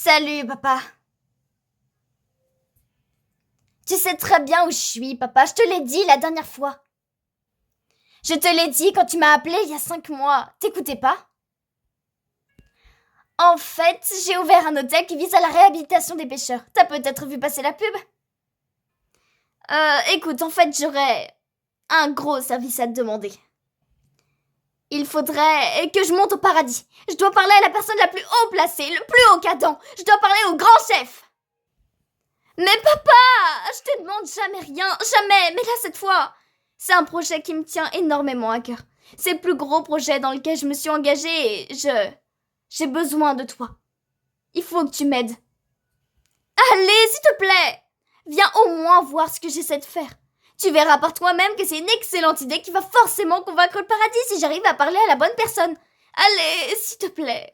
Salut, papa. Tu sais très bien où je suis, papa. Je te l'ai dit la dernière fois. Je te l'ai dit quand tu m'as appelé il y a 5 mois. T'écoutais pas? En fait, j'ai ouvert un hôtel qui vise à la réhabilitation des pêcheurs. T'as peut-être vu passer la pub? Écoute, en fait, j'aurais un gros service à te demander. Il faudrait que je monte au paradis. Je dois parler à la personne la plus haut placée, le plus haut cadran. Je dois parler au grand chef. Mais papa, je te demande jamais rien, jamais. Mais là, cette fois, c'est un projet qui me tient énormément à cœur. C'est le plus gros projet dans lequel je me suis engagée et j'ai besoin de toi. Il faut que tu m'aides. Allez, s'il te plaît. Viens au moins voir ce que j'essaie de faire. Tu verras par toi-même que c'est une excellente idée qui va forcément convaincre le paradis si j'arrive à parler à la bonne personne. Allez, s'il te plaît.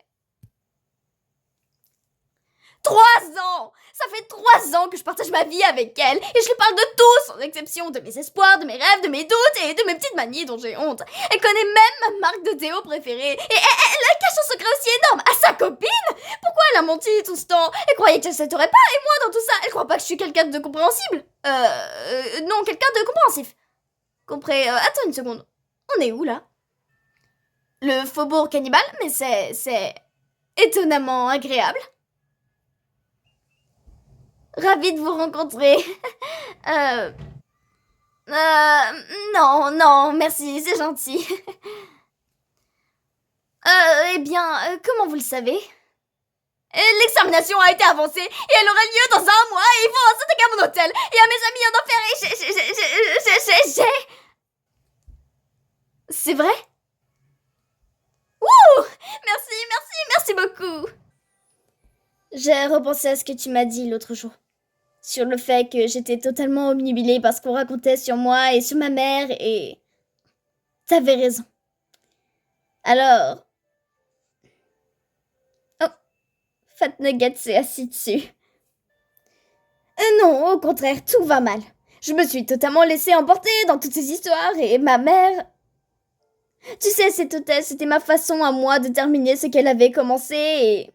3 ans! Ça fait 3 ans que je partage ma vie avec elle et je lui parle de tout, sans exception, de mes espoirs, de mes rêves, de mes doutes et de mes petites manies dont j'ai honte. Elle connaît même ma marque de déo préférée et elle cache un secret aussi énorme à sa copine. Pourquoi elle a menti tout ce temps? Elle croyait que je ne s'aiderais pas et moi dans tout ça, elle croit pas que je suis quelqu'un de compréhensible. Non, quelqu'un de compréhensif. Attends une seconde. On est où là? Le faubourg cannibale, mais c'est étonnamment agréable. Ravie de vous rencontrer. Non, merci, c'est gentil. Eh bien, comment vous le savez? L'examination a été avancée et elle aura lieu dans 1 mois et ils vont s'attaquer à mon hôtel et à mes amis en enfer et j'ai... C'est vrai? Wouh! Merci beaucoup. J'ai repensé à ce que tu m'as dit l'autre jour. Sur le fait que j'étais totalement obnubilée par ce qu'on racontait sur moi et sur ma mère et... T'avais raison. Alors... Oh, Fat Nugget s'est assis dessus. Non, au contraire, tout va mal. Je me suis totalement laissée emporter dans toutes ces histoires et ma mère... Tu sais, cet hôtel, c'était ma façon à moi de terminer ce qu'elle avait commencé et...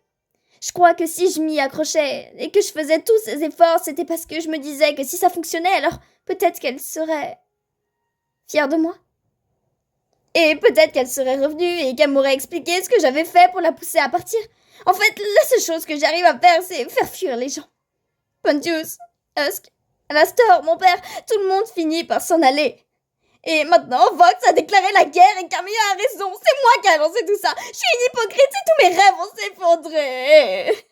Je crois que si je m'y accrochais et que je faisais tous ces efforts, c'était parce que je me disais que si ça fonctionnait, alors peut-être qu'elle serait fière de moi. Et peut-être qu'elle serait revenue et qu'elle m'aurait expliqué ce que j'avais fait pour la pousser à partir. En fait, la seule chose que j'arrive à faire, c'est faire fuir les gens. Pontius, Husk, Alastor, mon père, tout le monde finit par s'en aller. Et maintenant, Vox a déclaré la guerre et Camilla a raison. C'est moi qui ai lancé tout ça. Je suis une hypocrite et tous mes rêves vont s'effondrer.